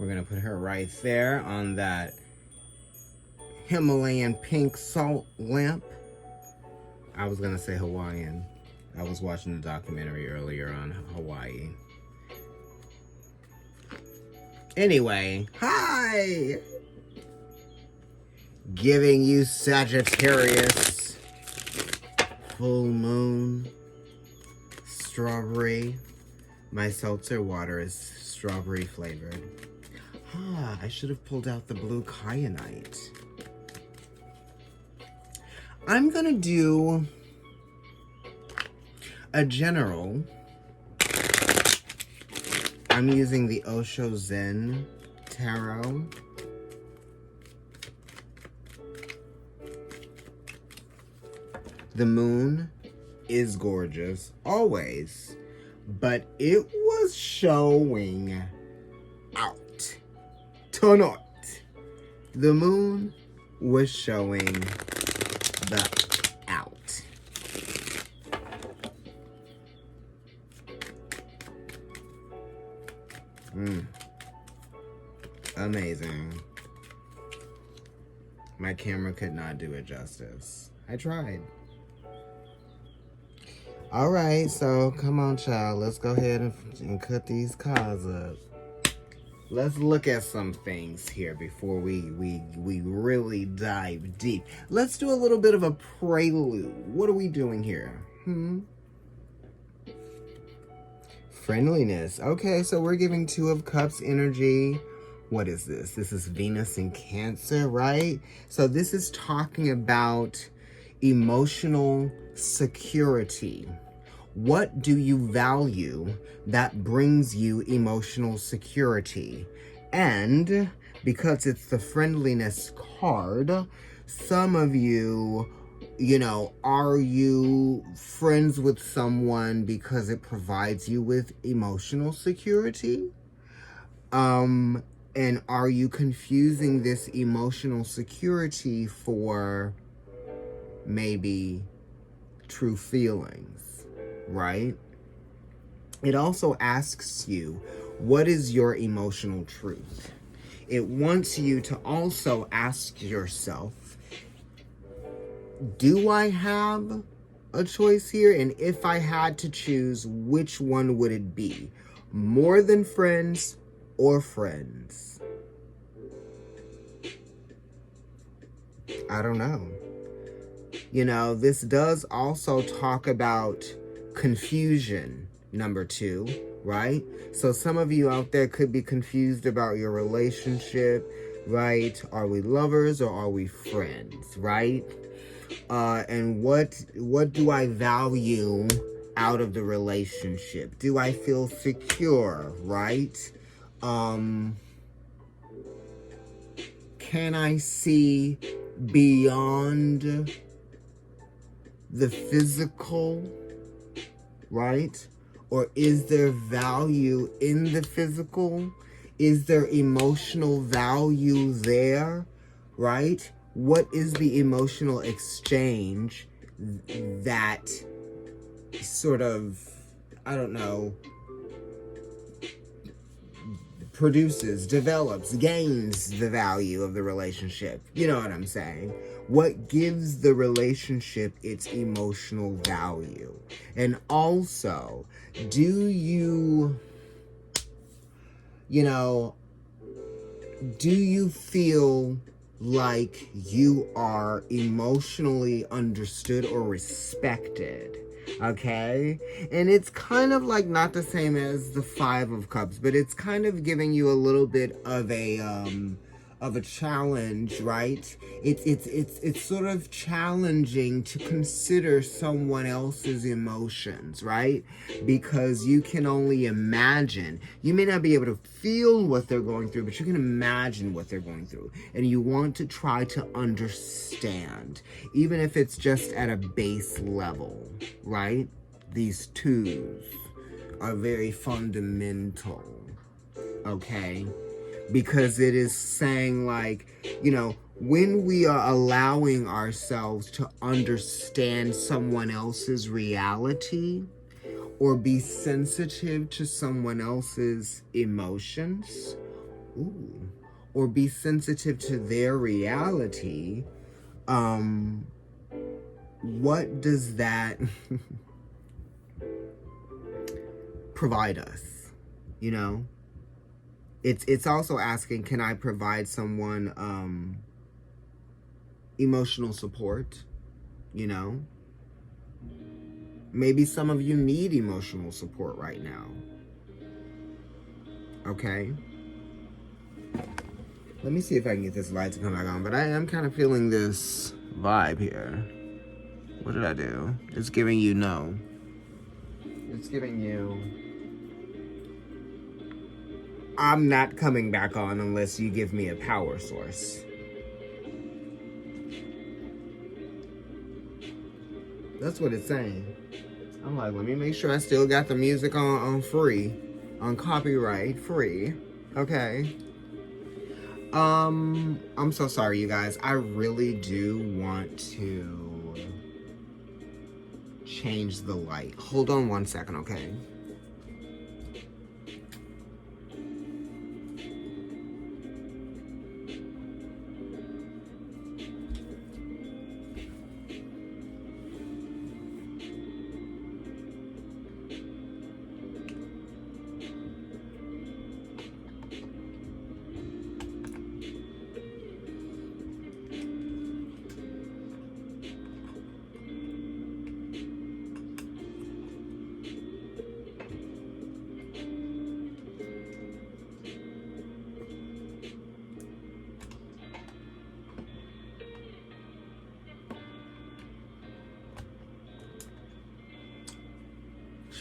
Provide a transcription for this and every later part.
We're going to put her right there on that Himalayan pink salt lamp. I was going to say Hawaiian. I was watching the documentary earlier on Hawaii. Anyway, hi! Giving you Sagittarius, full moon, strawberry. My seltzer water is strawberry flavored. I should have pulled out the blue kyanite. I'm gonna do a general. I'm using the Osho Zen Tarot. The moon is gorgeous, always, but it was showing out tonight. The moon was showing the out. Amazing. My camera could not do it justice. I tried. All right, so come on, child. Let's go ahead and cut these cards up. Let's look at some things here before we really dive deep. Let's do a little bit of a prelude. What are we doing here? Friendliness. Okay, so we're giving Two of Cups energy. What is this? This is Venus in Cancer, right? So this is talking about emotional security. What do you value that brings you emotional security? And because it's the friendliness card, some of you, are you friends with someone because it provides you with emotional security? And are you confusing this emotional security for maybe true feelings, right? It also asks you, what is your emotional truth? It wants you to also ask yourself, do I have a choice here? And if I had to choose, which one would it be? More than friends or friends? I don't know. This does also talk about confusion, number 2, right? So some of you out there could be confused about your relationship, right? Are we lovers or are we friends, right? And what do I value out of the relationship? Do I feel secure, right? Can I see beyond the physical, right? Or is there value in the physical? Is there emotional value there, right? What is the emotional exchange that sort of, produces, develops, gains the value of the relationship? You know what I'm saying? What gives the relationship its emotional value? And also, do you feel like you are emotionally understood or respected? Okay? And it's kind of like not the same as the Five of Cups, but it's kind of giving you a little bit of a challenge, right? It's sort of challenging to consider someone else's emotions, right? Because you can only imagine. You may not be able to feel what they're going through, but you can imagine what they're going through. And you want to try to understand, even if it's just at a base level, right? These twos are very fundamental, okay? Because it is saying, like, when we are allowing ourselves to understand someone else's reality or be sensitive to someone else's emotions Ooh. Or be sensitive to their reality. What does that provide us? You know? It's also asking, can I provide someone emotional support? You know? Maybe some of you need emotional support right now. Okay? Let me see if I can get this light to come back on. But I am kind of feeling this vibe here. What did I do? It's giving you no. It's giving you... I'm not coming back on unless you give me a power source. That's what it's saying. I'm like, let me make sure I still got the music on free. On copyright free. Okay. I'm so sorry, you guys. I really do want to change the light. Hold on one second, okay?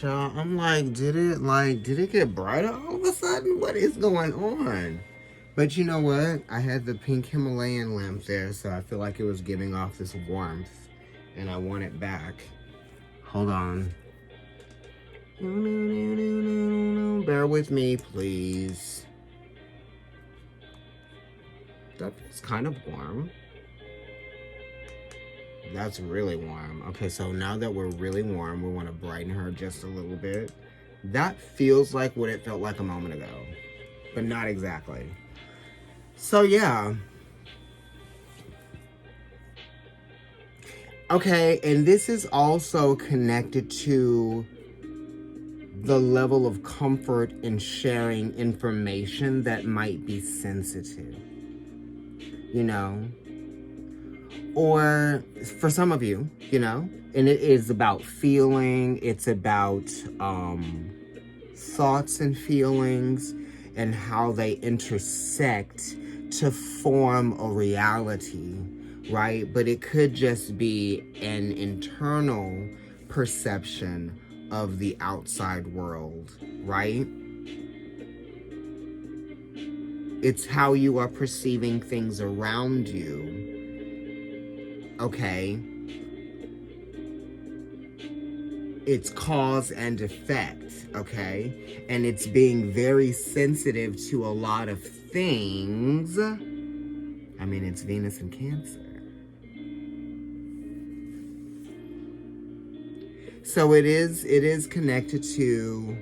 Y'all, I'm like, did it get brighter all of a sudden? What is going on? But you know what? I had the pink Himalayan lamp there, so I feel like it was giving off this warmth, and I want it back. Hold on. Bear with me, please. That feels kind of warm. That's really warm. Okay, so now that we're really warm, we want to brighten her just a little bit. That feels like what it felt like a moment ago, but not exactly. So yeah. Okay, and this is also connected to the level of comfort in sharing information that might be sensitive. You know? Or for some of you, you know, and it is about feeling, it's about thoughts and feelings and how they intersect to form a reality, right? But it could just be an internal perception of the outside world, right? It's how you are perceiving things around you. Okay, it's cause and effect, okay? And it's being very sensitive to a lot of things. I mean, it's Venus in Cancer. So it is connected to,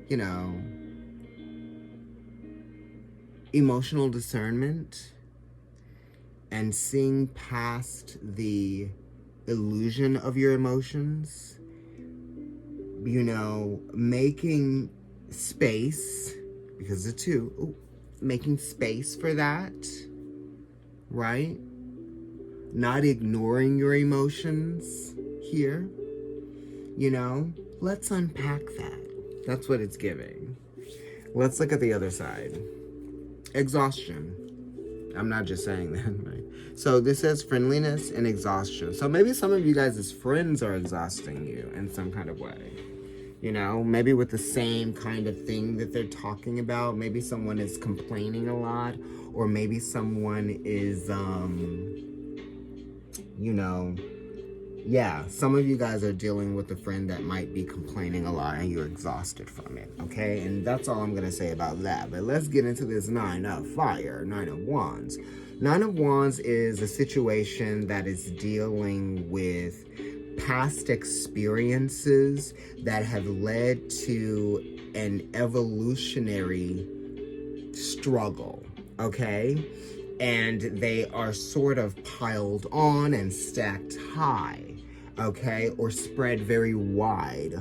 you know, emotional discernment and seeing past the illusion of your emotions, you know, making space, because the two, making space for that, right? Not ignoring your emotions here, you know? Let's unpack that. That's what it's giving. Let's look at the other side. Exhaustion. I'm not just saying that, right? So this says friendliness and exhaustion. So maybe some of you guys' friends are exhausting you in some kind of way. You know, maybe with the same kind of thing that they're talking about. Maybe someone is complaining a lot, or maybe someone is, you know, yeah, some of you guys are dealing with a friend that might be complaining a lot and you're exhausted from it, okay? And that's all I'm going to say about that. But let's get into this Nine of Fire, Nine of Wands. Nine of Wands is a situation that is dealing with past experiences that have led to an evolutionary struggle, okay? And they are sort of piled on and stacked high, okay? Or spread very wide.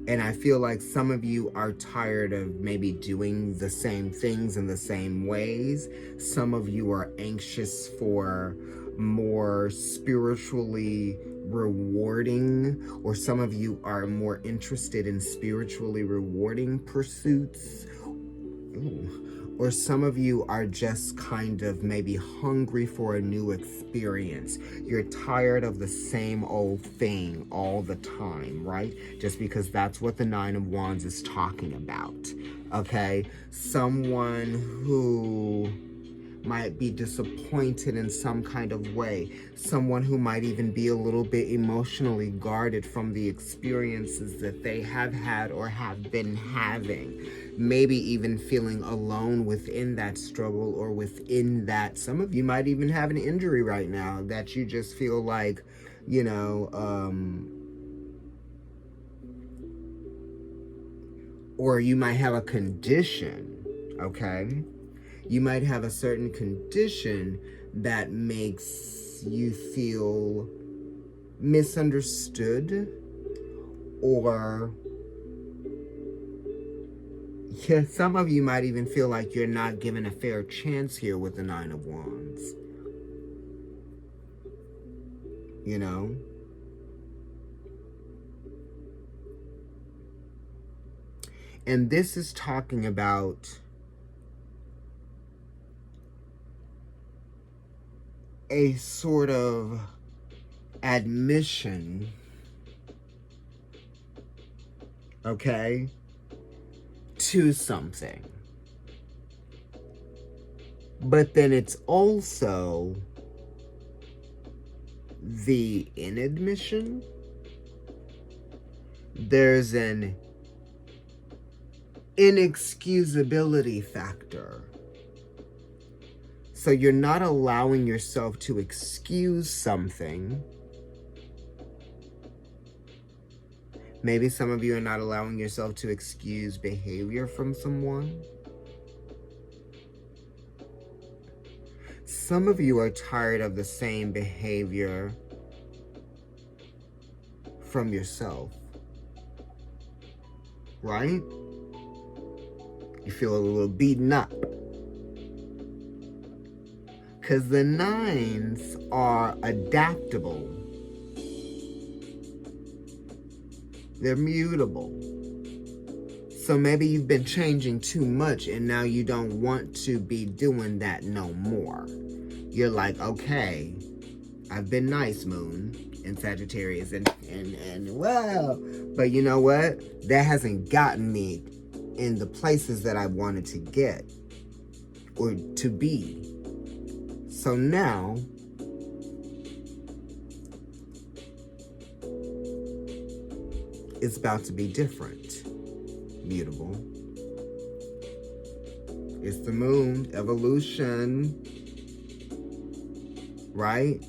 And I feel like some of you are tired of maybe doing the same things in the same ways. Some of you are anxious for more spiritually rewarding, or some of you are more interested in spiritually rewarding pursuits. Ooh. Or some of you are just kind of maybe hungry for a new experience. You're tired of the same old thing all the time, right? Just because that's what the Nine of Wands is talking about, okay? Someone who might be disappointed in some kind of way. Someone who might even be a little bit emotionally guarded from the experiences that they have had or have been having. Maybe even feeling alone within that struggle or within that. Some of you might even have an injury right now that you just feel like, you know, or you might have a condition, okay? You might have a certain condition that makes you feel misunderstood, or yeah, some of you might even feel like you're not given a fair chance here with the Nine of Wands. You know? And this is talking about a sort of admission, okay, to something. But then it's also the inadmission. There's an inexcusability factor. So you're not allowing yourself to excuse something. Maybe some of you are not allowing yourself to excuse behavior from someone. Some of you are tired of the same behavior from yourself, right? You feel a little beaten up. Because the nines are adaptable. They're mutable. So maybe you've been changing too much and now you don't want to be doing that no more. You're like, okay, I've been nice, Moon, in Sagittarius, and well, but you know what? That hasn't gotten me in the places that I wanted to get or to be. So now, it's about to be different. Mutable. It's the moon, evolution, right?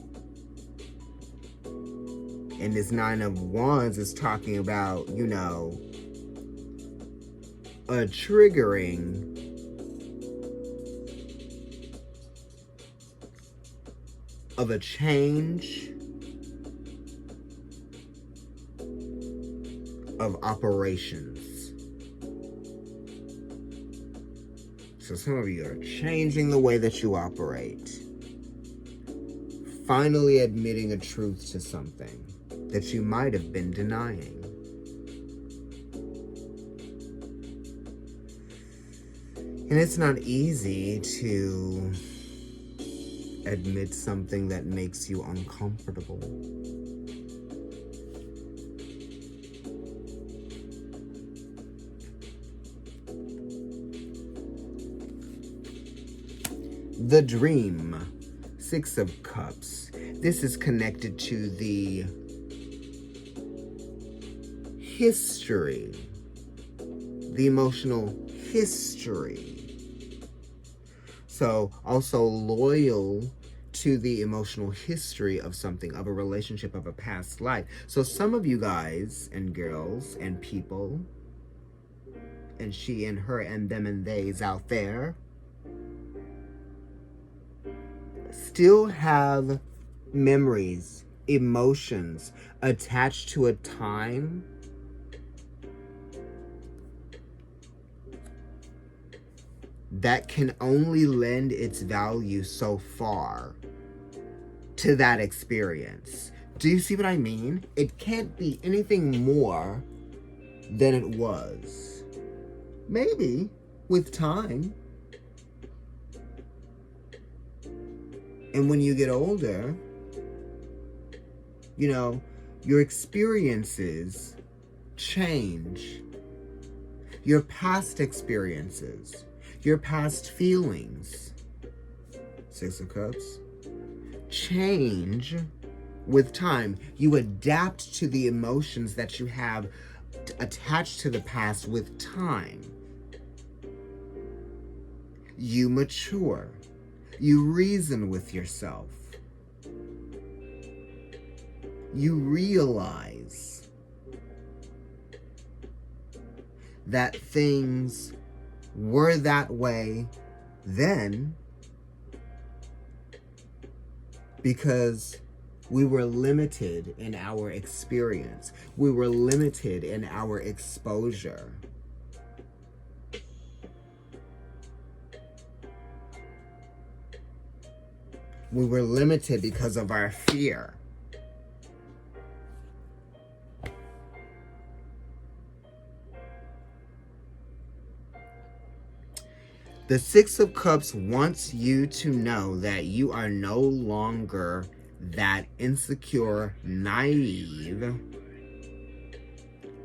And this Nine of Wands is talking about, you know, a triggering of a change of operations. So some of you are changing the way that you operate. Finally admitting a truth to something that you might have been denying. And it's not easy to admit something that makes you uncomfortable. The dream, Six of Cups. This is connected to the history, the emotional history. So also loyal to the emotional history of something, of a relationship, of a past life. So some of you guys and girls and people and she and her and them and theys out there still have memories, emotions attached to a time that can only lend its value so far to that experience. Do you see what I mean? It can't be anything more than it was. Maybe with time. And when you get older, you know, your experiences change. Your past experiences, your past feelings, Six of Cups, change with time. You adapt to the emotions that you have attached to the past with time. You mature. You reason with yourself. You realize that things were that way then because we were limited in our experience. We were limited in our exposure. We were limited because of our fear. The Six of Cups wants you to know that you are no longer that insecure, naive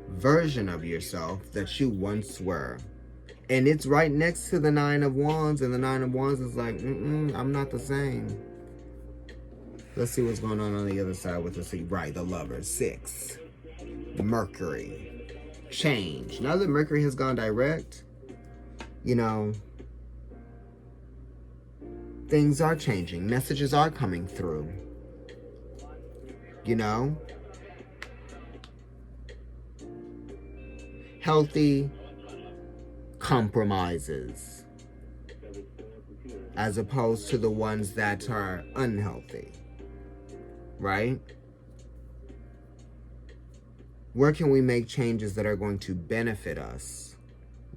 version of yourself that you once were. And it's right next to the Nine of Wands, and the Nine of Wands is like, I'm not the same. Let's see what's going on the other side with the right, the Lovers. 6. Mercury. Change. Now that Mercury has gone direct, you know, things are changing. Messages are coming through. You know? Healthy compromises as opposed to the ones that are unhealthy. Right? Where can we make changes that are going to benefit us?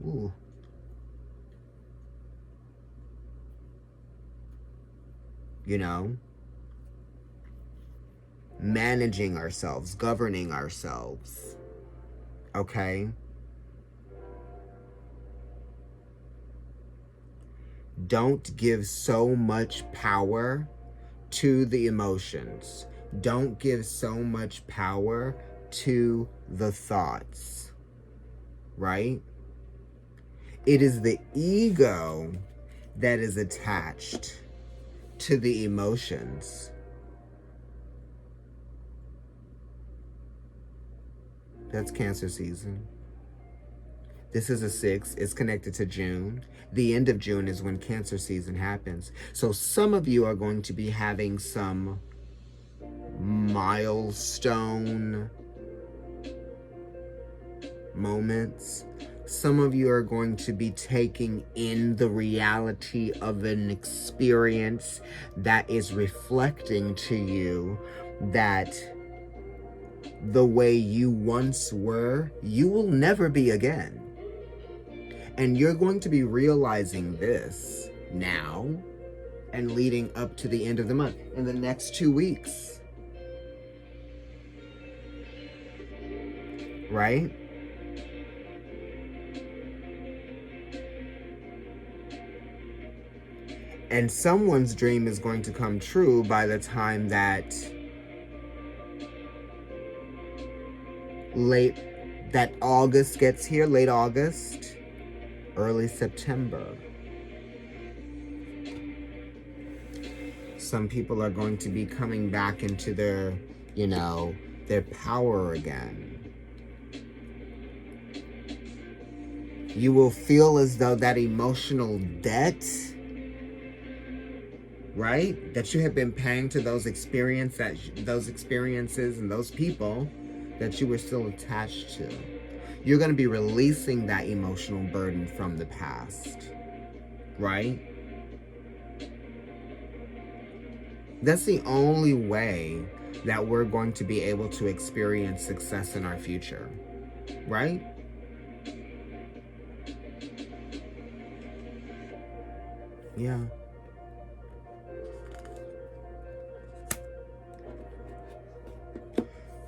Ooh. You know? Managing ourselves, governing ourselves. Okay? Don't give so much power to the emotions. Don't give so much power to the thoughts. Right? It is the ego that is attached to the emotions. That's Cancer season. This is a 6. It's connected to June. The end of June is when Cancer season happens. So some of you are going to be having some milestone moments. Some of you are going to be taking in the reality of an experience that is reflecting to you that the way you once were, you will never be again. And you're going to be realizing this now and leading up to the end of the month, in the next 2 weeks. Right? And someone's dream is going to come true by the time that August gets here, late August, early September. Some people are going to be coming back into their, their power again. You will feel as though that emotional debt, right, that you have been paying to those experiences and those people that you were still attached to. You're going to be releasing that emotional burden from the past, right? That's the only way that we're going to be able to experience success in our future, right? Yeah.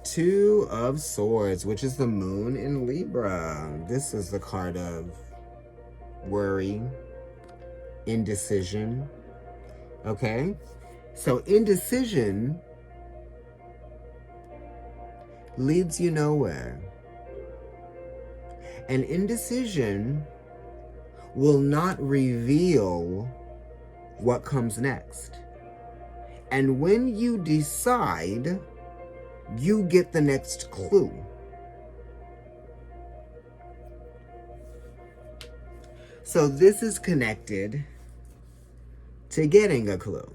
Two of Swords, which is the moon in Libra. This is the card of worry, indecision. Okay? So indecision leads you nowhere. And indecision will not reveal what comes next. And when you decide, you get the next clue. So this is connected to getting a clue.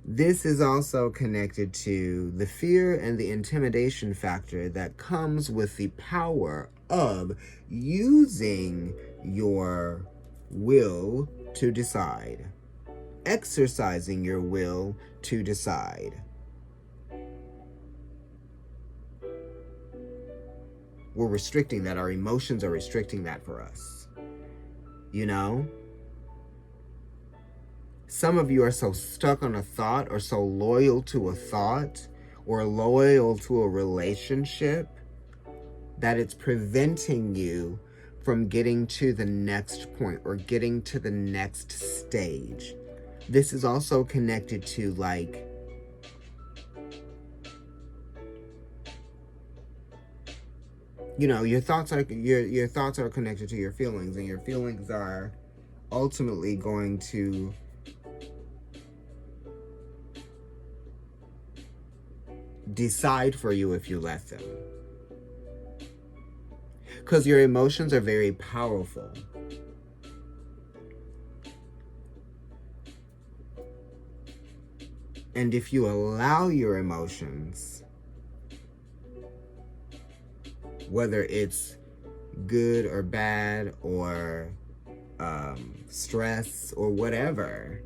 This is also connected to the fear and the intimidation factor that comes with the power of using your will to decide. Exercising your will to decide. We're restricting that. Our emotions are restricting that for us. You know? Some of you are so stuck on a thought or so loyal to a thought or loyal to a relationship that it's preventing you from getting to the next point or getting to the next stage. This is also connected to like your thoughts are connected to your feelings, and your feelings are ultimately going to decide for you if you let them. Because your emotions are very powerful. And if you allow your emotions, whether it's good or bad or stress or whatever,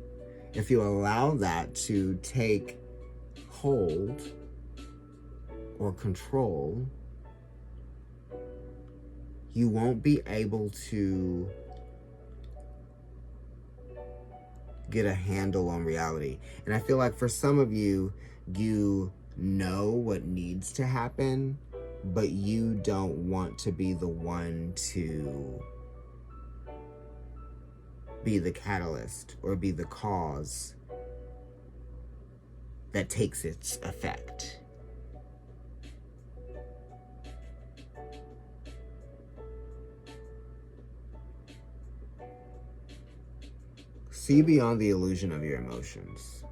if you allow that to take hold or control, you won't be able to get a handle on reality. And I feel like for some of you, you know what needs to happen, but you don't want to be the one to be the catalyst or be the cause that takes its effect. See beyond the illusion of your emotions.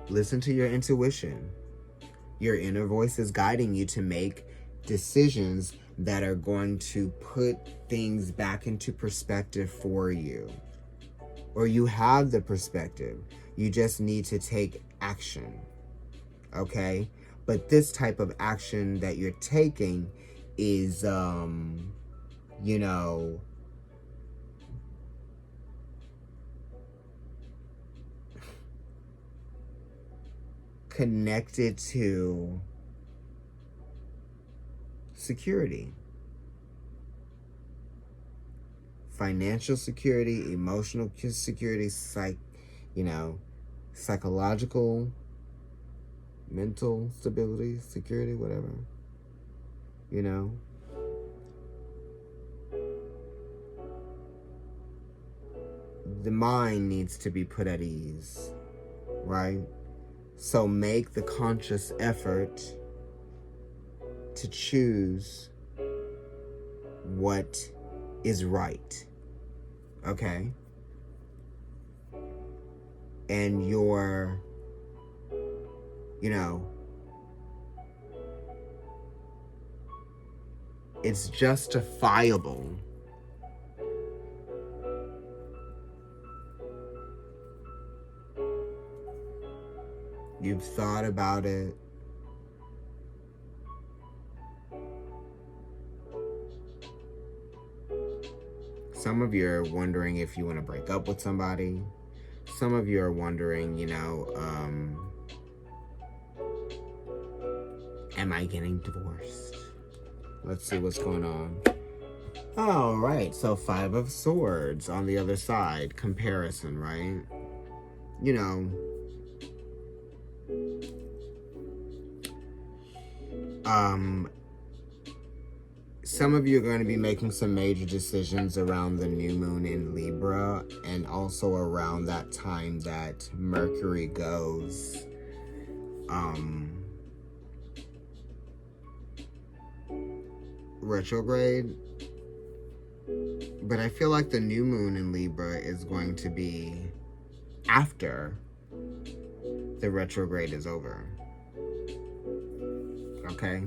Listen to your intuition. Your inner voice is guiding you to make decisions that are going to put things back into perspective for you. Or you have the perspective. You just need to take action. Okay? But this type of action that you're taking is, connected to security. Financial security, emotional security, psychological, mental stability, security, whatever. The mind needs to be put at ease, right? So make the conscious effort to choose what is right, okay? And it's justifiable You've thought about it. Some of you are wondering if you want to break up with somebody. Some of you are wondering, am I getting divorced? Let's see what's going on. All right, so 5 of Swords on the other side. Comparison, right? Some of you are going to be making some major decisions around the new moon in Libra, and also around that time that Mercury goes retrograde. But I feel like the new moon in Libra is going to be after the retrograde is over. Okay?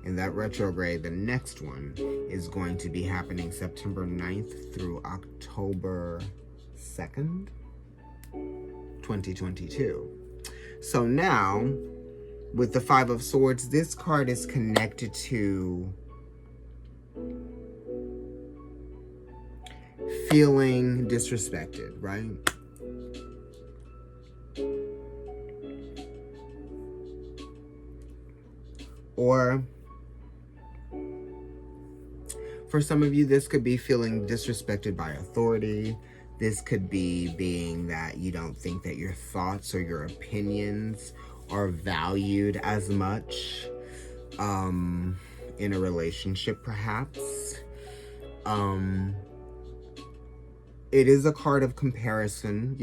And that retrograde, the next one, is going to be happening September 9th through October 2nd, 2022. So now, with the 5 of Swords, this card is connected to feeling disrespected, right? Or for some of you, this could be feeling disrespected by authority. This could be being that you don't think that your thoughts or your opinions are valued as much in a relationship, perhaps. It is a card of comparison,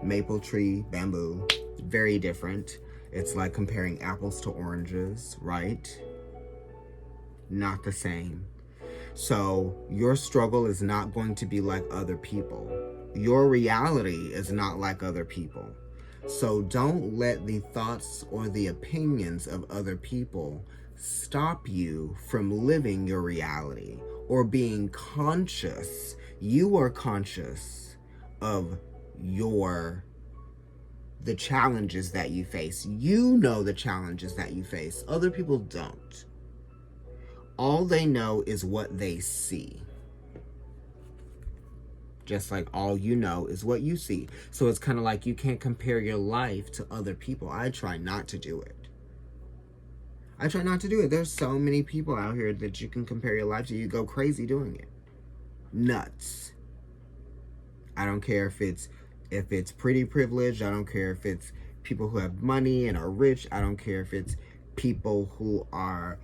maple tree, bamboo, very different. It's like comparing apples to oranges, right? Not the same. So your struggle is not going to be like other people. Your reality is not like other people. So don't let the thoughts or the opinions of other people stop you from living your reality or being conscious. You are conscious of the challenges that you face. You know the challenges that you face. Other people don't. All they know is what they see. Just like all you know is what you see. So it's kind of like you can't compare your life to other people. I try not to do it. There's so many people out here that you can compare your life to. You go crazy doing it. Nuts. I don't care if it's pretty privileged. I don't care if it's people who have money and are rich. I don't care if it's people who are,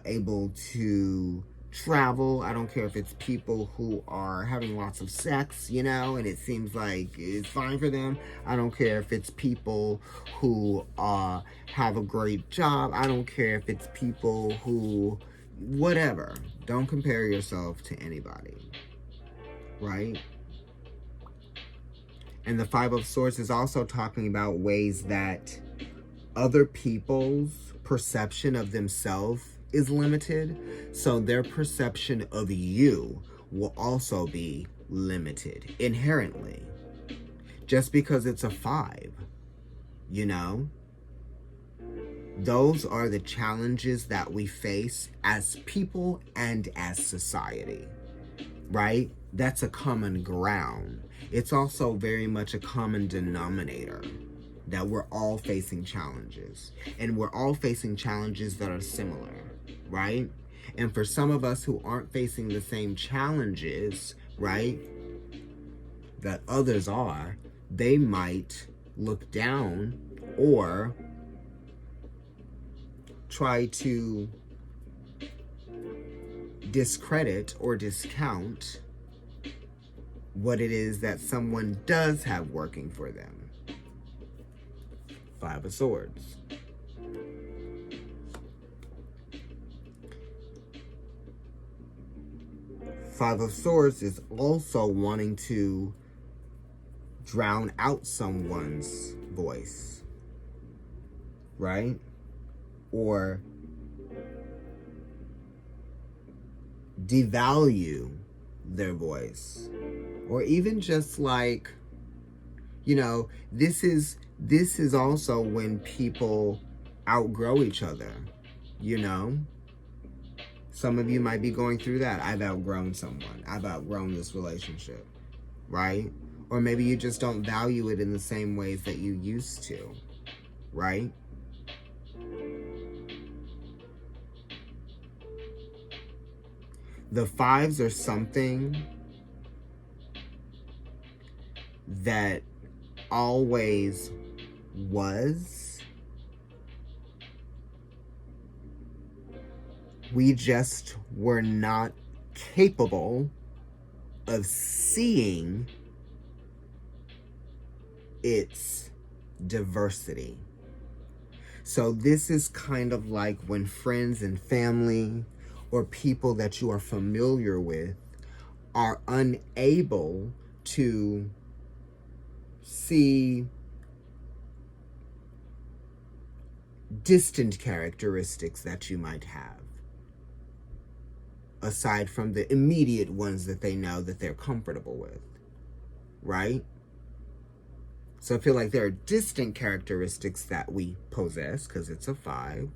able to travel. I don't care if it's people who are having lots of sex, and it seems like it's fine for them. I don't care if it's people who have a great job. I don't care if it's people who, whatever. Don't compare yourself to anybody, right? And the 5 of Swords is also talking about ways that other people's perception of themselves is limited. So their perception of you will also be limited inherently. Just because it's a 5, Those are the challenges that we face as people and as society, right? That's a common ground. It's also very much a common denominator that we're all facing challenges. And we're all facing challenges that are similar, right? And for some of us who aren't facing the same challenges, right, that others are, they might look down or try to discredit or discount what it is that someone does have working for them. 5 of Swords. Five of Swords is also wanting to drown out someone's voice, right? Or devalue their voice. Or even just like, You know, this is also when people outgrow each other, you know? Some of you might be going through that. I've outgrown someone. I've outgrown this relationship, right? Or maybe you just don't value it in the same ways that you used to, right? The fives are something that always was. We just were not capable of seeing its diversity. So this is kind of like when friends and family or people that you are familiar with are unable to see distant characteristics that you might have, aside from the immediate ones that they know that they're comfortable with, right? So I feel like there are distant characteristics that we possess, because it's a 5,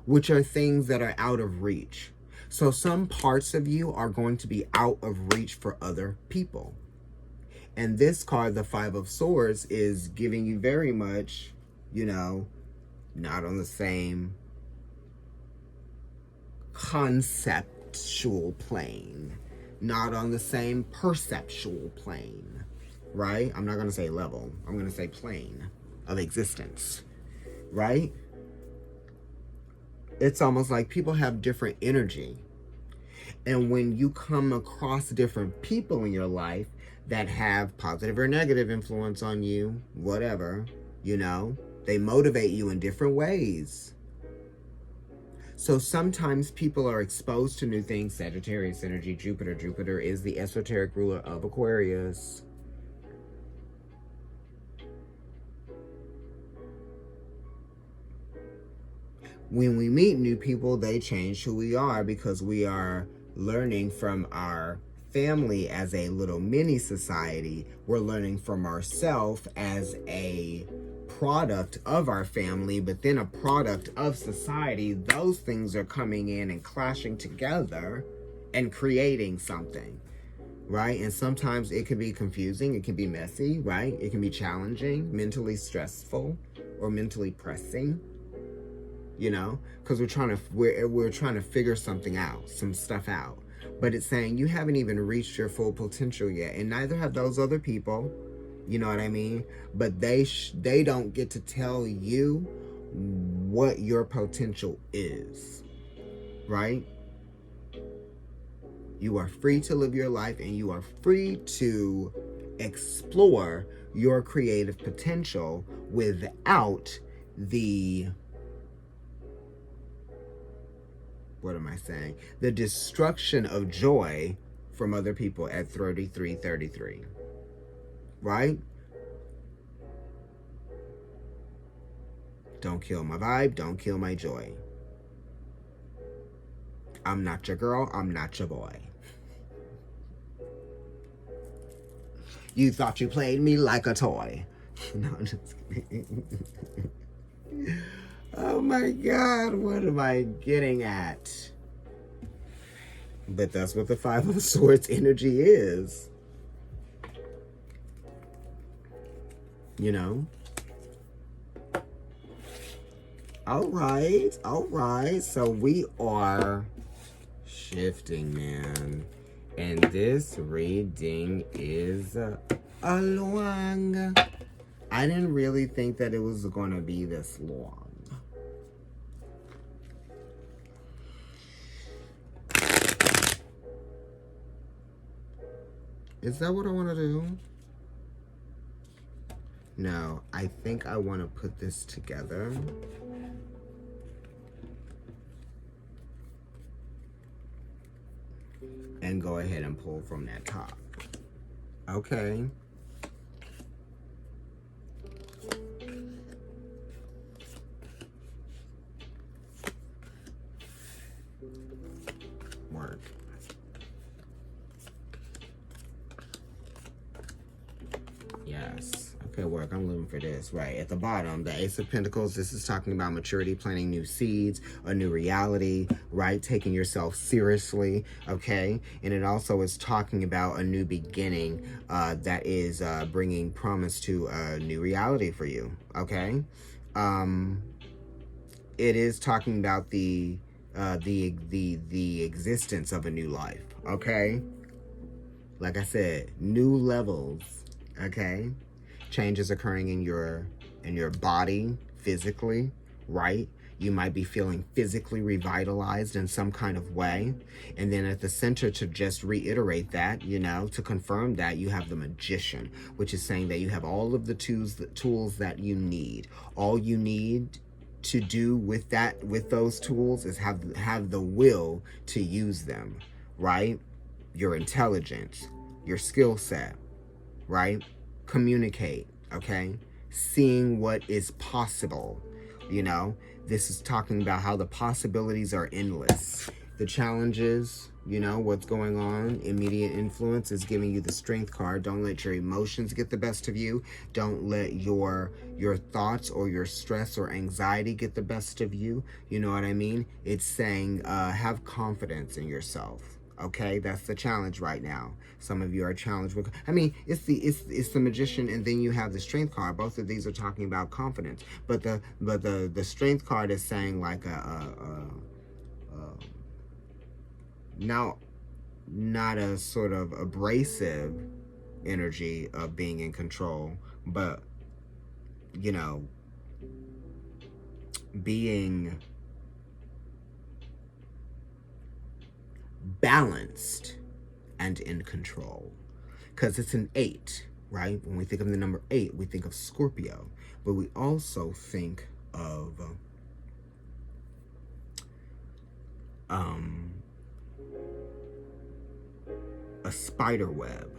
which are things that are out of reach. So some parts of you are going to be out of reach for other people. And this card, the 5 of Swords, is giving you very much, you know, not on the same conceptual plane, not on the same perceptual plane, right? I'm not going to say level. I'm going to say plane of existence, right? It's almost like people have different energy. And when you come across different people in your life that have positive or negative influence on you, whatever, you know, they motivate you in different ways. So sometimes people are exposed to new things. Sagittarius energy, Jupiter. Jupiter is the esoteric ruler of Aquarius. When we meet new people, they change who we are, because we are learning from our family as a little mini society. We're learning from ourselves as a product of our family, but then a product of society. Those things are coming in and clashing together and creating something, right? And sometimes it can be confusing, it can be messy, right? It can be challenging, mentally stressful, or mentally pressing, you know, because we're trying to figure something out, some stuff out. But it's saying you haven't even reached your full potential yet, and neither have those other people. You know what I mean? But they don't get to tell you what your potential is, right? You are free to live your life, and you are free to explore your creative potential without the, what am I saying? The destruction of joy from other people at 33. Right? Don't kill my vibe. Don't kill my joy. I'm not your girl. I'm not your boy. You thought you played me like a toy. No, I'm just kidding. Oh my God, what am I getting at? But that's what the 5 of Swords energy is. You know? All right. So we are shifting, man. And this reading is long. I didn't really think that it was going to be this long. Is that what I want to do? No, I think I want to put this together. And go ahead and pull from that top. Okay. Work. success. Okay, work, I'm living for this. Right, at the bottom, the Ace of Pentacles, this is talking about maturity, planting new seeds, a new reality, right? Taking yourself seriously, okay? And it also is talking about a new beginning that is bringing promise to a new reality for you, okay? It is talking about the existence of a new life, okay? Like I said, new levels, okay? Changes occurring in your body physically, right? You might be feeling physically revitalized in some kind of way. And then at the center, to just reiterate that, to confirm that, you have the Magician, which is saying that you have all of the tools that you need. All you need to do with those tools is have the will to use them, right? Your intelligence, your skill set, right? Communicate, okay? Seeing what is possible, This is talking about how the possibilities are endless. The challenges, what's going on, immediate influence is giving you the Strength card. Don't let your emotions get the best of you. Don't let your thoughts or your stress or anxiety get the best of you. You know what I mean? It's saying have confidence in yourself. Okay, that's the challenge right now. Some of you are challenged with, it's the Magician, and then you have the Strength card. Both of these are talking about confidence, but the Strength card is saying like now, not a sort of abrasive energy of being in control, but being balanced and in control, because it's an 8, right? When we think of the number 8, we think of Scorpio, but we also think of a spider web.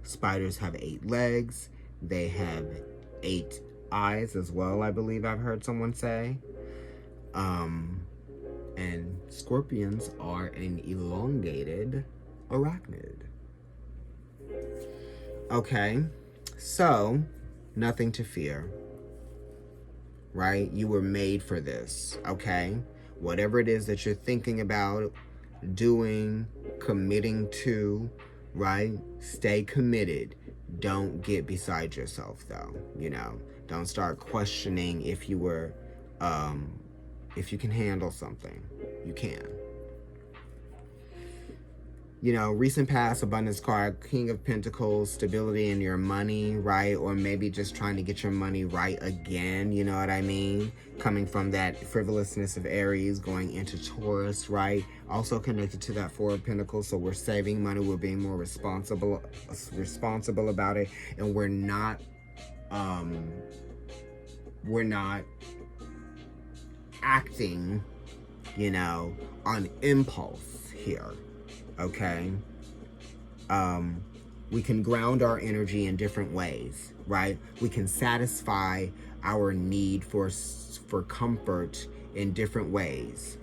Spiders have 8 legs. They have 8 eyes as well, I believe I've heard someone say. And scorpions are an elongated arachnid. Okay, so nothing to fear, right? You were made for this, okay? Whatever it is that you're thinking about doing, committing to, right? Stay committed. Don't get beside yourself, though. Don't start questioning if you were if you can handle something. You can. Recent past, abundance card, King of Pentacles, stability in your money, right? Or maybe just trying to get your money right again, you know what I mean? Coming from that frivolousness of Aries, going into Taurus, right? Also connected to that Four of Pentacles, so we're saving money, we're being more responsible about it, and we're not acting, on impulse here, okay? We can ground our energy in different ways, right? We can satisfy our need for comfort in different ways.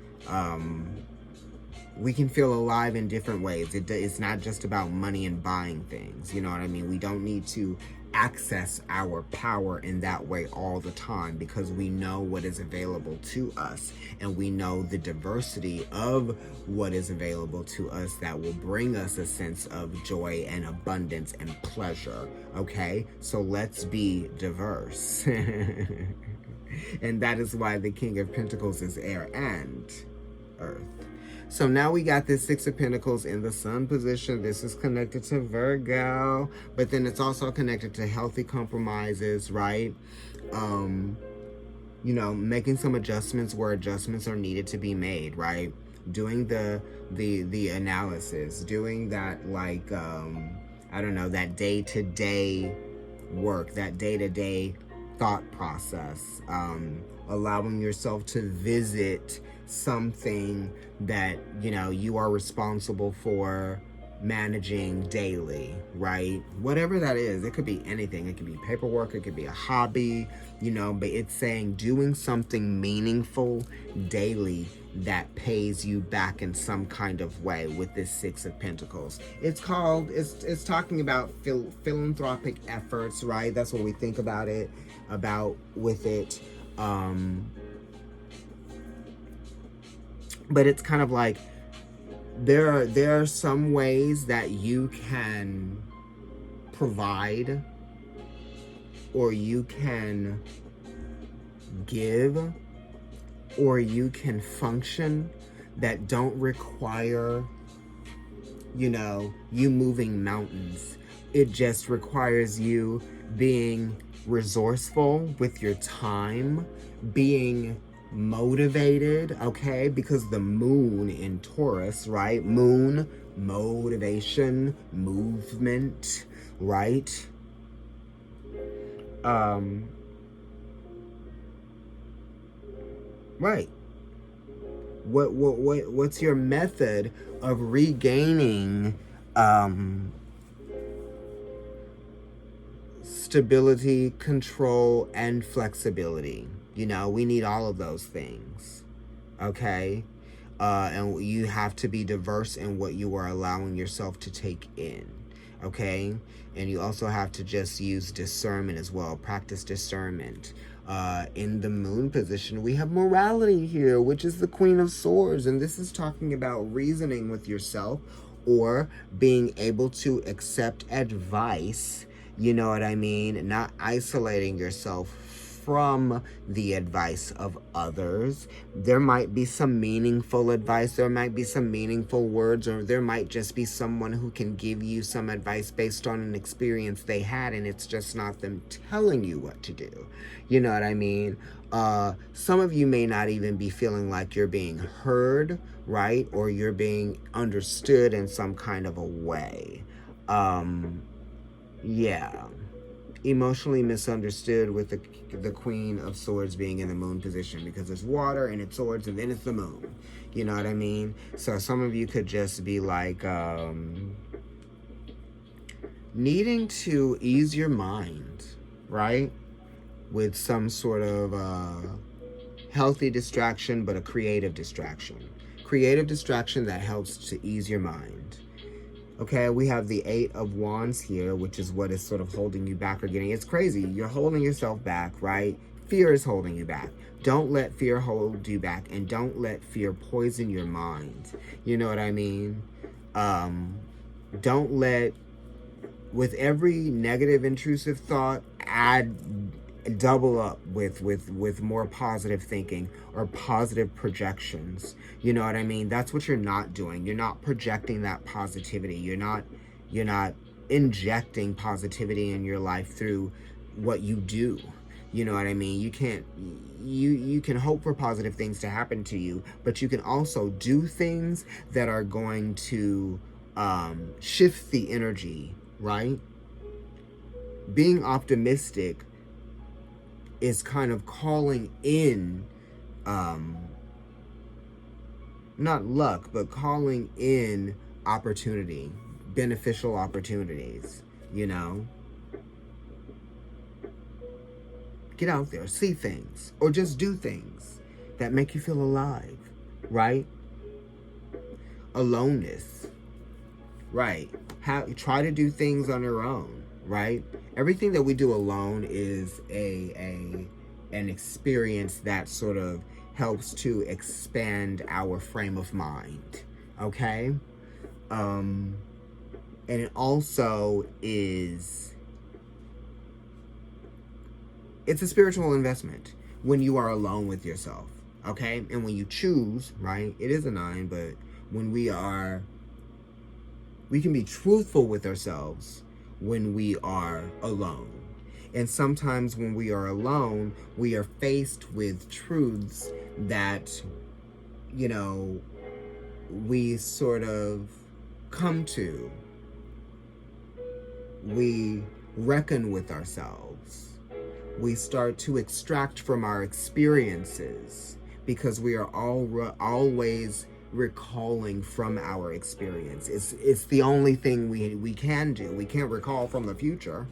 We can feel alive in different ways. It's not just about money and buying things, you know what I mean? We don't need to access our power in that way all the time, because we know what is available to us, and we know the diversity of what is available to us that will bring us a sense of joy and abundance and pleasure, okay? So let's be diverse. And that is why the King of Pentacles is air and earth. So now we got this Six of Pentacles in the Sun position. This is connected to Virgo, but then it's also connected to healthy compromises, right? Making some adjustments where adjustments are needed to be made, right? Doing the analysis, doing that, like, that day-to-day work, that day-to-day thought process, allowing yourself to visit something that you are responsible for managing daily, right? Whatever that is, it could be anything. It could be paperwork, it could be a hobby, but it's saying doing something meaningful daily that pays you back in some kind of way with this Six of Pentacles. It's talking about philanthropic efforts, right? That's what we think about with it. But it's kind of like there are some ways that you can provide, or you can give, or you can function that don't require, you moving mountains. It just requires you being resourceful with your time, being motivated, okay? Because the moon in Taurus, right? Moon, motivation, movement, right? Right. What's your method of regaining stability, control, and flexibility? We need all of those things. Okay? And you have to be diverse in what you are allowing yourself to take in. Okay? And you also have to just use discernment as well. Practice discernment. In the moon position, we have morality here, which is the Queen of Swords. And this is talking about reasoning with yourself, or being able to accept advice. You know what I mean? Not isolating yourself from the advice of others. There might be some meaningful advice, there might be some meaningful words, or there might just be someone who can give you some advice based on an experience they had, and it's just not them telling you what to do. You know what I mean? Some of you may not even be feeling like you're being heard, right? Or you're being understood in some kind of a way. Yeah. Emotionally misunderstood with the Queen of Swords being in the moon position, because it's water and it's swords and then it's the moon. You know what I mean? So some of you could just be like needing to ease your mind, right? With some sort of healthy distraction, but a creative distraction. Creative distraction that helps to ease your mind. Okay, we have the Eight of Wands here, which is what is sort of holding you back or getting... It's crazy. You're holding yourself back, right? Fear is holding you back. Don't let fear hold you back, and don't let fear poison your mind. You know what I mean? Don't let... With every negative, intrusive thought, double up with more positive thinking or positive projections. You know what I mean? That's what you're not doing. You're not projecting that positivity. You're not injecting positivity in your life through what you do. You know what I mean? You can hope for positive things to happen to you, but you can also do things that are going to shift the energy, right? Being optimistic is kind of calling in, not luck, but calling in opportunity, beneficial opportunities, you know? Get out there, see things, or just do things that make you feel alive, right? Aloneness, right? Try to do things on your own, right? Everything that we do alone is an experience that sort of helps to expand our frame of mind, okay? And it also is... It's a spiritual investment when you are alone with yourself, okay? And when you choose, right? It is a 9, but when we can be truthful with ourselves when we are alone. And sometimes when we are alone, we are faced with truths that, you know, we sort of come to. We reckon with ourselves. We start to extract from our experiences because we are always recalling from our experience. It's the only thing we can do. We can't recall from the future,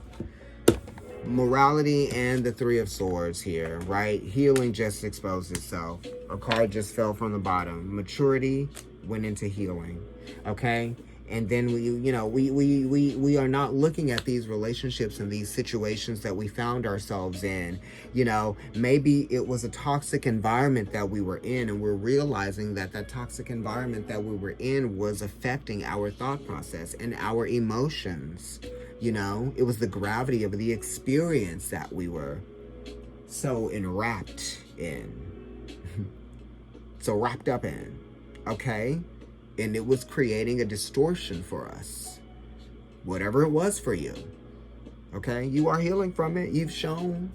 Morality and the Three of Swords here, right? Healing just exposed itself. A card just fell from the bottom. Maturity went into healing, okay? And then we are not looking at these relationships and these situations that we found ourselves in. Maybe it was a toxic environment that we were in, and we're realizing that that toxic environment that we were in was affecting our thought process and our emotions. It was the gravity of the experience that we were so enwrapped in, so wrapped up in, okay? And it was creating a distortion for us. Whatever it was for you, okay? You are healing from it. You've shown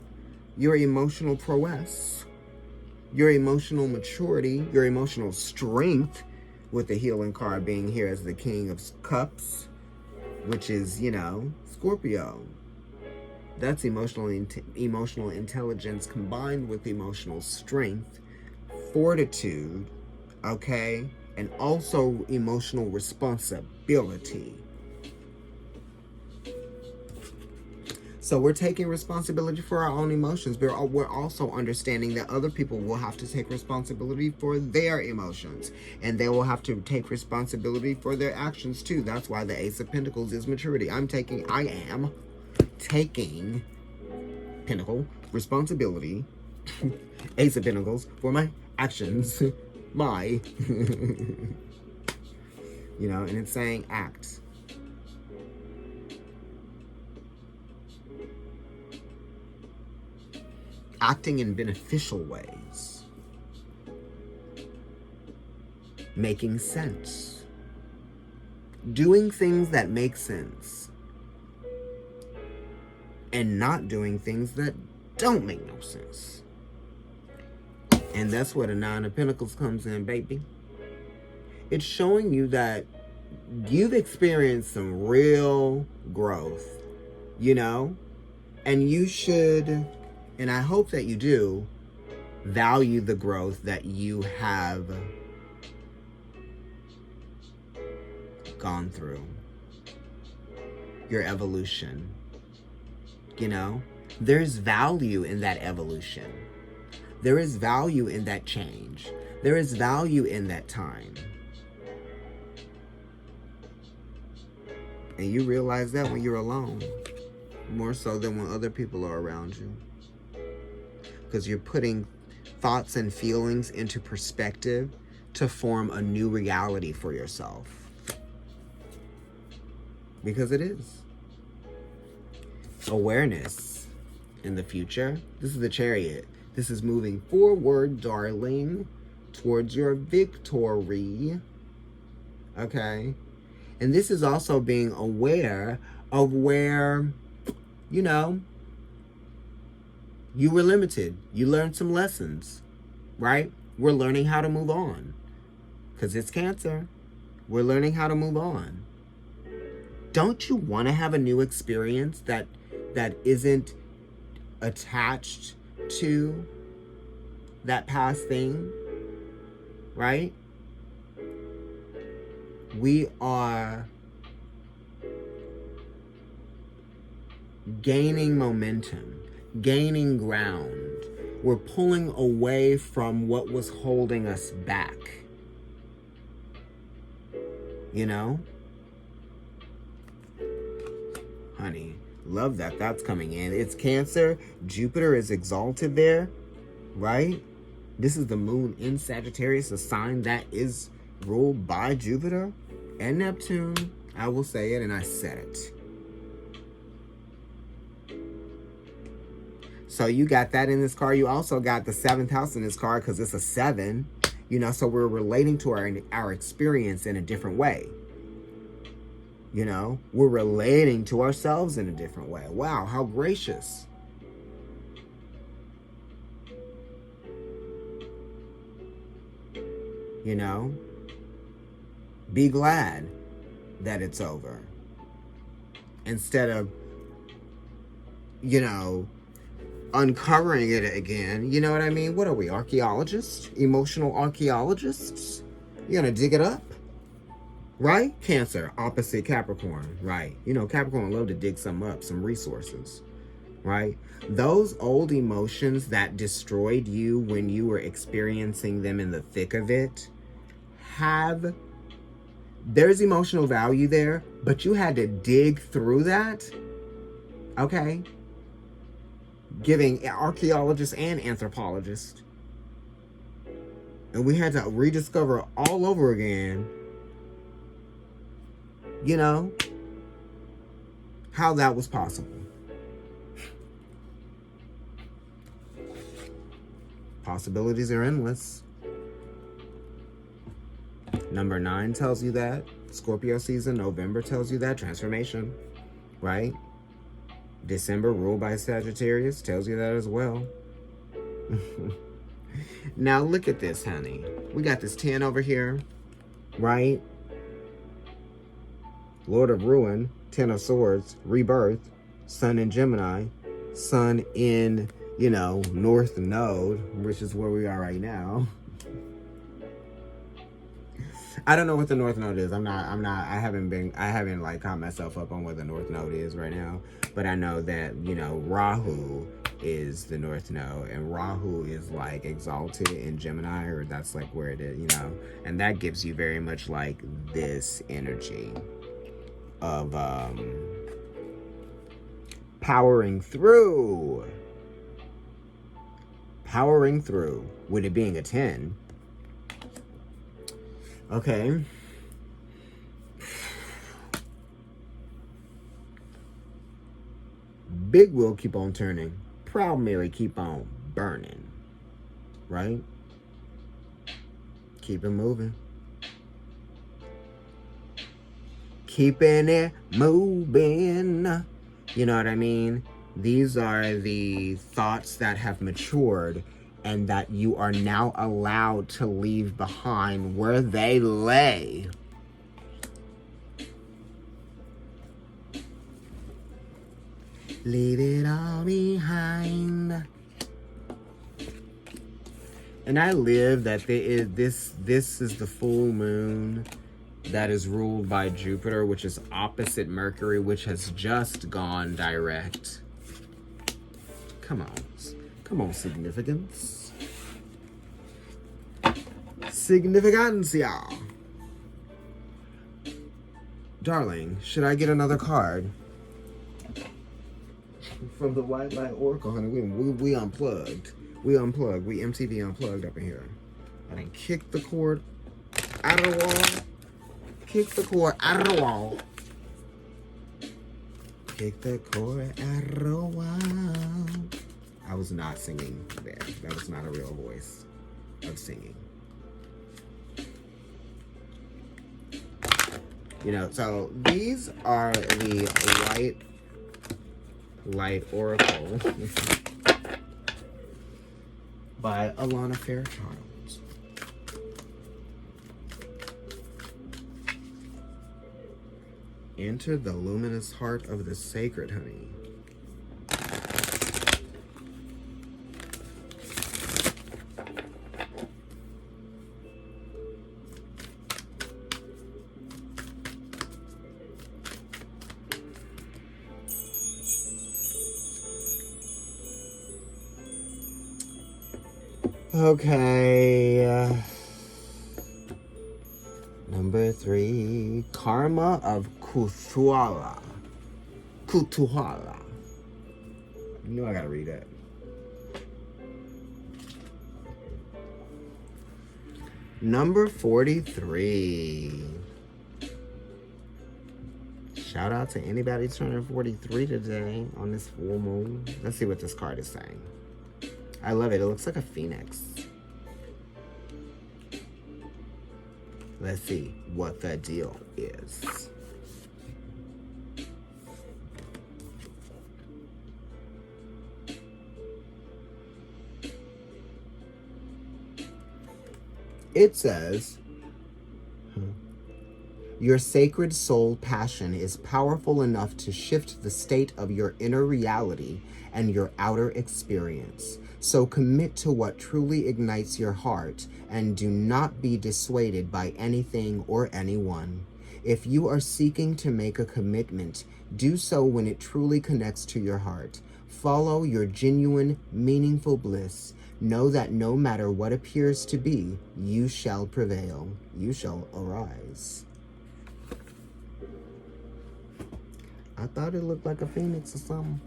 your emotional prowess, your emotional maturity, your emotional strength, with the healing card being here as the King of Cups, which is, Scorpio. That's emotional intelligence combined with emotional strength, fortitude, okay? And also emotional responsibility. So we're taking responsibility for our own emotions, but we're also understanding that other people will have to take responsibility for their emotions, and they will have to take responsibility for their actions too. That's why the Ace of Pentacles is maturity. I am taking Pentacle responsibility, Ace of Pentacles, for my actions, and it's saying act. Acting in beneficial ways. Making sense. Doing things that make sense. And not doing things that don't make no sense. And that's where the Nine of Pentacles comes in, baby. It's showing you that you've experienced some real growth, and you should, and I hope that you do, value the growth that you have gone through. Your evolution. There's value in that evolution. There is value in that change. There is value in that time. And you realize that when you're alone, more so than when other people are around you. Because you're putting thoughts and feelings into perspective to form a new reality for yourself. Because it is. Awareness in the future. This is the Chariot. This is moving forward, darling, towards your victory. Okay? And this is also being aware of where, you were limited. You learned some lessons, right? We're learning how to move on. Because it's Cancer. We're learning how to move on. Don't you want to have a new experience that isn't attached to that past thing, right? We are gaining momentum, gaining ground. We're pulling away from what was holding us back. Honey, love that that's coming in. It's Cancer. Jupiter is exalted there, right? This is the moon in Sagittarius, a sign that is ruled by Jupiter and Neptune. I will say it, and I said it. So you got that in this card. You also got the 7th house in this card because it's a 7. So we're relating to our experience in a different way. We're relating to ourselves in a different way. Wow, how gracious. Be glad that it's over. Instead of, uncovering it again. You know what I mean? What are we, archaeologists? Emotional archaeologists? You're gonna dig it up? Right? Cancer, opposite Capricorn, right? Capricorn love to dig some up, some resources. right? Those old emotions that destroyed you when you were experiencing them in the thick of it there's emotional value there, but you had to dig through that, okay? Giving archaeologists and anthropologists. And we had to rediscover all over again, how that was possible. Possibilities are endless. Number 9 tells you that. Scorpio season, November tells you that. Transformation, right? December, ruled by Sagittarius, tells you that as well. Now look at this, honey. We got this 10 over here, right? Lord of Ruin, 10 of Swords, Rebirth, Sun in Gemini, Sun in, North Node, which is where we are right now. I don't know what the North Node is. I haven't like caught myself up on what the North Node is right now. But I know that, Rahu is the North Node, and Rahu is like exalted in Gemini, or that's like where it is, and that gives you very much like this energy of powering through, with it being a 10. Okay. Big wheel keep on turning. Proud Mary keep on burning. Right? Keep it moving. Keeping it moving. You know what I mean? These are the thoughts that have matured and that you are now allowed to leave behind where they lay. Leave it all behind. And I live that this is the full moon that is ruled by Jupiter, which is opposite Mercury, which has just gone direct. Come on, significance. Significance, y'all. Darling, should I get another card? From the White Light Oracle, honey. We unplugged. We MTV unplugged up in here. I done kicked the cord out of the wall. Kick the cord out of the wall. Kick the cord out of the wall. I was not singing there. That was not a real voice of singing. So these are the White Light Oracle by Alana Fairchild. Enter the luminous heart of the sacred, honey. Okay. Number 3, Karma of Kutuala. You know I gotta read it. Number 43. Shout out to anybody turning 43 today on this full moon. Let's see what this card is saying. I love it. It looks like a phoenix. Let's see what the deal is. It says, your sacred soul passion is powerful enough to shift the state of your inner reality and your outer experience. So commit to what truly ignites your heart and do not be dissuaded by anything or anyone. If you are seeking to make a commitment, do so when it truly connects to your heart. Follow your genuine, meaningful bliss. Know that no matter what appears to be, you shall prevail. You shall arise. I thought it looked like a phoenix or something.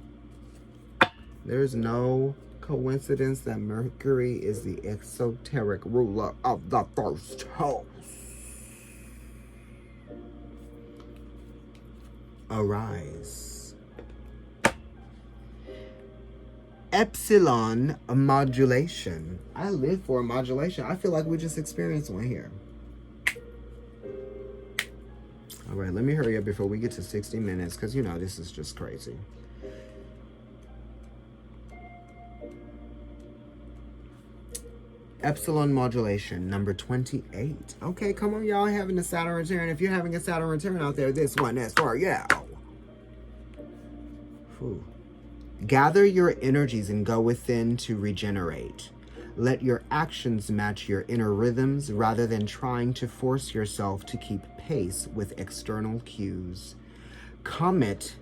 There's no coincidence that Mercury is the esoteric ruler of the first house. Arise. Epsilon modulation. I live for a modulation. I feel like we just experienced one here. All right, let me hurry up before we get to 60 minutes because, you know, this is just crazy. Epsilon modulation, number 28. Okay, come on, y'all having a Saturn return. If you're having a Saturn return out there, this one is for you. Whew. Gather your energies and go within to regenerate. Let your actions match your inner rhythms rather than trying to force yourself to keep pace with external cues. Commit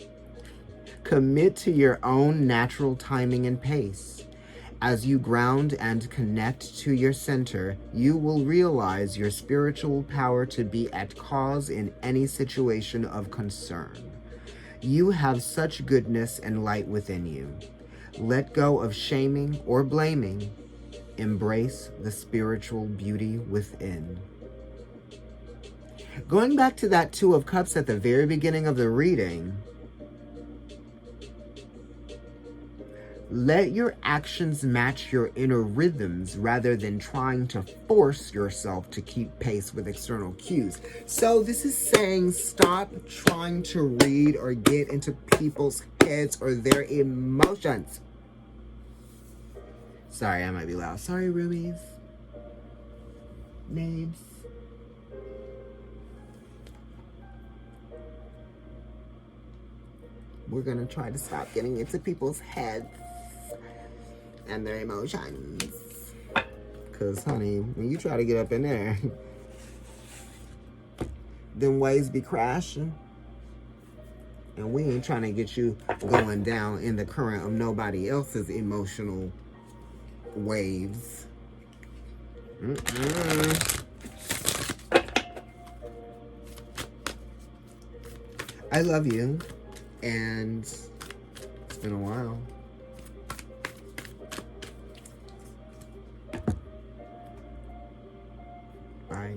to your own natural timing and pace. As you ground and connect to your center, you will realize your spiritual power to be at cause in any situation of concern. You have such goodness and light within you. Let go of shaming or blaming. Embrace the spiritual beauty within. Going back to that Two of Cups at the very beginning of the reading, let your actions match your inner rhythms rather than trying to force yourself to keep pace with external cues. So this is saying stop trying to read or get into people's heads or their emotions. Sorry, I might be loud. Sorry, roomies. Names. We're gonna try to stop getting into people's heads and their emotions. Cause honey, when you try to get up in there, them waves be crashing. And we ain't trying to get you going down in the current of nobody else's emotional waves. I love you. And it's been a while. Bye.